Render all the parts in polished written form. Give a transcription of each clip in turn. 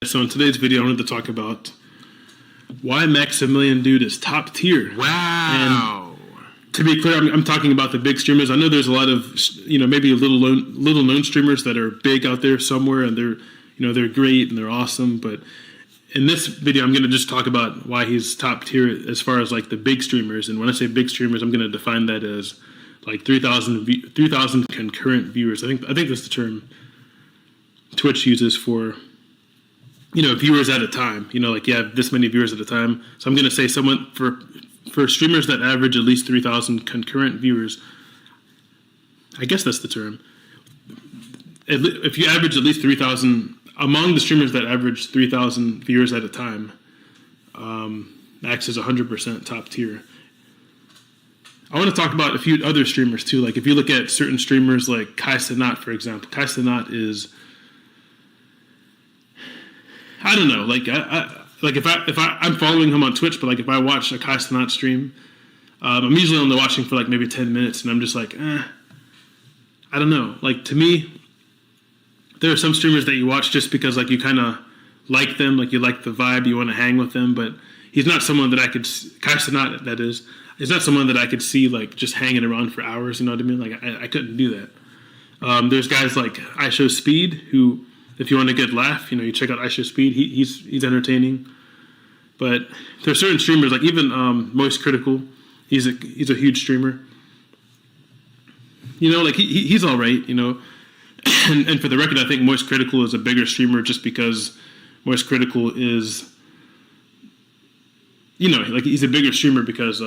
So in today's video, I wanted to talk about why Maximilian Dood is top tier. Wow. And to be clear, I'm talking about the big streamers. I know there's a lot of, maybe little known streamers that are big out there somewhere, and they're great and they're awesome. But in this video, I'm going to just talk about why he's top tier as far as like the big streamers. And when I say big streamers, I'm going to define that as like 3,000 concurrent viewers. I think that's the term Twitch uses for viewers at a time. Like you have this many viewers at a time. So I'm going to say someone for streamers that average at least 3,000 concurrent viewers. I guess that's the term. If you average at least 3,000 among the streamers that average 3,000 viewers at a time, Max is 100% top tier. I want to talk about a few other streamers too. Like if you look at certain streamers like Kai Cenat, for example, Kai Cenat is, I don't know, I'm following him on Twitch, but like if I watch a Kai Cenat stream, I'm usually only watching for like maybe 10 minutes, and I'm just like, I don't know. Like to me, there are some streamers that you watch just because like you kind of like them, like you like the vibe, you want to hang with them, but he's not someone that I could, Kai Cenat that is not someone that I could see like just hanging around for hours, you know what I mean? Like I couldn't do that. There's guys like IShowSpeed who, if you want a good laugh, you check out IShowSpeed. He's entertaining. But there are certain streamers, like even Moist Critical. He's a huge streamer. Like he's all right. And for the record, I think Moist Critical is a bigger streamer just because Moist Critical is, like he's a bigger streamer because,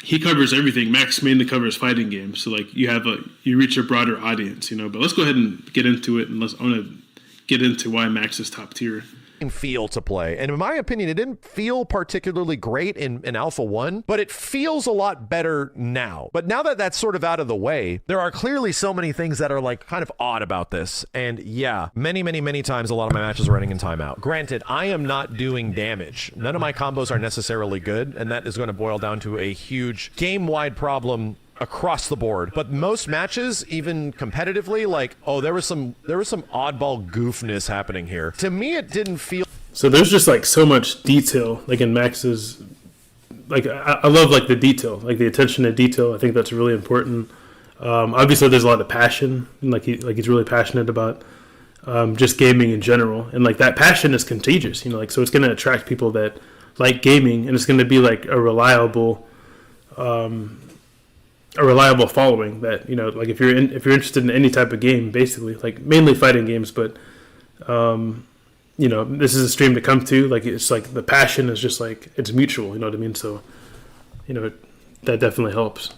he covers everything. Max mainly covers fighting games, so like you reach a broader audience, But let's go ahead and get into it, and I want to get into why Max is top tier. Feel to play, and in my opinion, it didn't feel particularly great in Alpha 1, but it feels a lot better now. But now that that's sort of out of the way, there are clearly so many things that are like kind of odd about this. And yeah, many times a lot of my matches are running in timeout. Granted, I am not doing damage. None of my combos are necessarily good, and that is going to boil down to a huge game-wide problem across the board. But most matches, even competitively, like, there was some oddball goofness happening here. To me, it didn't feel. So there's just like so much detail, like in Max's. Like I love like the detail, like the attention to detail. I think that's really important. Obviously, there's a lot of passion, and he's really passionate about just gaming in general, and like that passion is contagious. So it's going to attract people that like gaming, and it's going to be like a reliable following that, like if you're interested in any type of game, basically, like mainly fighting games, but this is a stream to come to. Like it's like the passion is just like it's mutual, you know what I mean? So that definitely helps.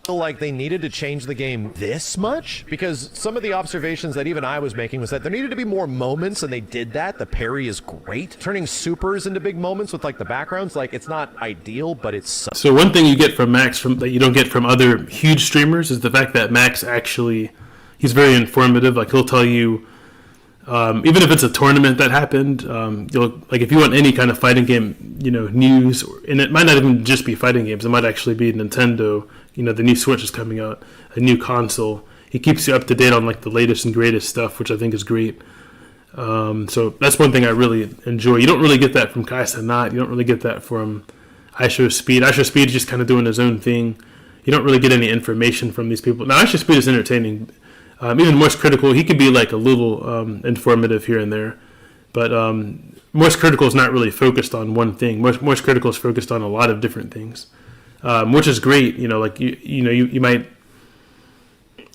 Like they needed to change the game this much, because some of the observations that even I was making was that there needed to be more moments, and they did that. The parry is great, turning supers into big moments with like the backgrounds. Like it's not ideal, but it's so one thing you get from Max that you don't get from other huge streamers is the fact that Max he's very informative. Like he'll tell you, even if it's a tournament that happened, like if you want any kind of fighting game, news, and it might not even just be fighting games. It might actually be Nintendo. The new Switch is coming out, a new console. He keeps you up to date on like the latest and greatest stuff, which I think is great. So that's one thing I really enjoy. You don't really get that from Kai Cenat. You don't really get that from IShowSpeed. IShowSpeed is just kind of doing his own thing. You don't really get any information from these people. Now, IShowSpeed is entertaining. Even Moist Critical, he could be like a little informative here and there. But Moist Critical is not really focused on one thing. Moist Critical is focused on a lot of different things. Which is great, like you might,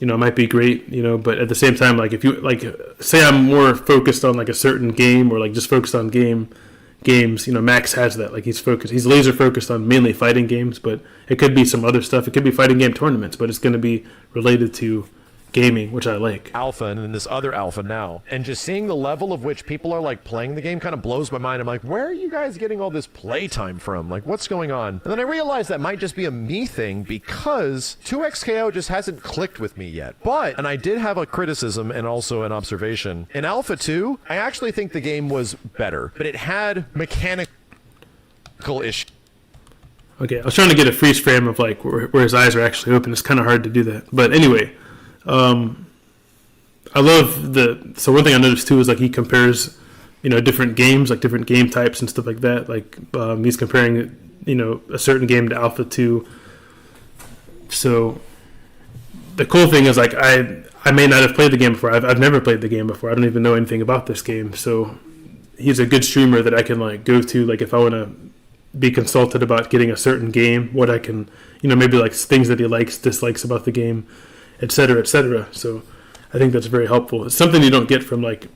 it might be great, but at the same time, like if you like, say I'm more focused on like a certain game or like just focused on games, Max has that, like he's laser focused on mainly fighting games, but it could be some other stuff. It could be fighting game tournaments, but it's going to be related to gaming, which I like. Alpha and then this other alpha now, and just seeing the level of which people are like playing the game kind of blows my mind. I'm like, where are you guys getting all this playtime from? Like, what's going on? And then I realized that might just be a me thing, because 2XKO just hasn't clicked with me yet. But, and I did have a criticism and also an observation, in Alpha 2 I actually think the game was better, but it had mechanical issues. Okay, I was trying to get a freeze frame of like where his eyes are actually open. It's kind of hard to do that, but anyway, I love so one thing I noticed too is like he compares, different games, like different game types and stuff like that. Like he's comparing, a certain game to Alpha 2. So the cool thing is like I may not have played the game before. I've never played the game before. I don't even know anything about this game. So he's a good streamer that I can like go to, like if I want to be consulted about getting a certain game, what I can, maybe like things that he likes, dislikes about the game, et cetera, et cetera. So I think that's very helpful. It's something you don't get from like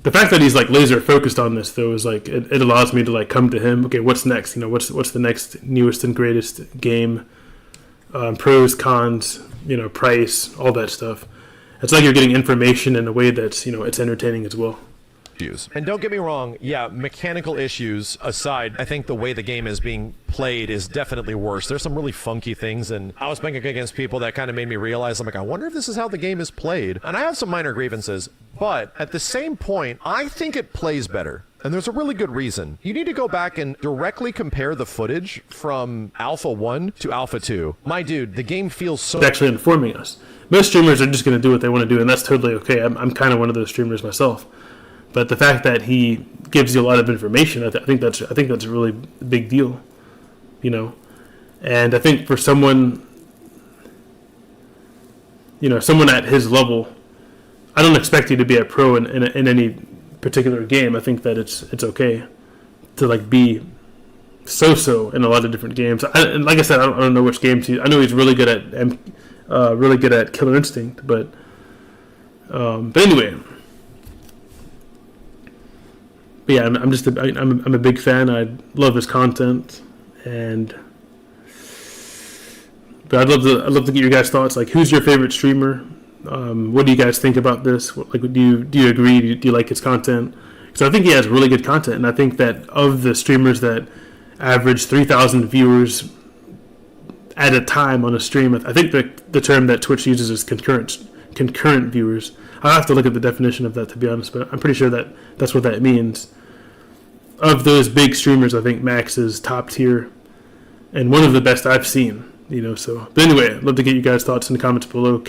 the fact that he's like laser focused on this though is like it allows me to like come to him. Okay, what's next? What's the next newest and greatest game? Pros, cons, price, all that stuff. It's like you're getting information in a way that's it's entertaining as well. And don't get me wrong, yeah, mechanical issues aside, I think the way the game is being played is definitely worse. There's some really funky things, and I was playing against people that kind of made me realize, I'm like, I wonder if this is how the game is played. And I have some minor grievances, but at the same point, I think it plays better. And there's a really good reason. You need to go back and directly compare the footage from Alpha 1 to Alpha 2. My dude, the game feels so... It's actually informing us. Most streamers are just going to do what they want to do, and that's totally okay. I'm kind of one of those streamers myself. But the fact that he gives you a lot of information, I think that's a really big deal, And I think for someone, someone at his level, I don't expect you to be a pro in any particular game. I think that it's okay to like be so in a lot of different games. And like I said, I don't know which games I know he's really good at Killer Instinct, but anyway. But yeah, I'm a big fan. I love his content, but I'd love to get your guys' thoughts. Like, who's your favorite streamer? What do you guys think about this? Like, do you agree? Do you like his content? So I think he has really good content, and I think that of the streamers that average 3,000 viewers at a time on a stream, I think the term that Twitch uses is concurrent viewers. I'll have to look at the definition of that, to be honest, but I'm pretty sure that that's what that means. Of those big streamers, I think Max is top tier and one of the best I've seen, So, but anyway, I'd love to get you guys' thoughts in the comments below.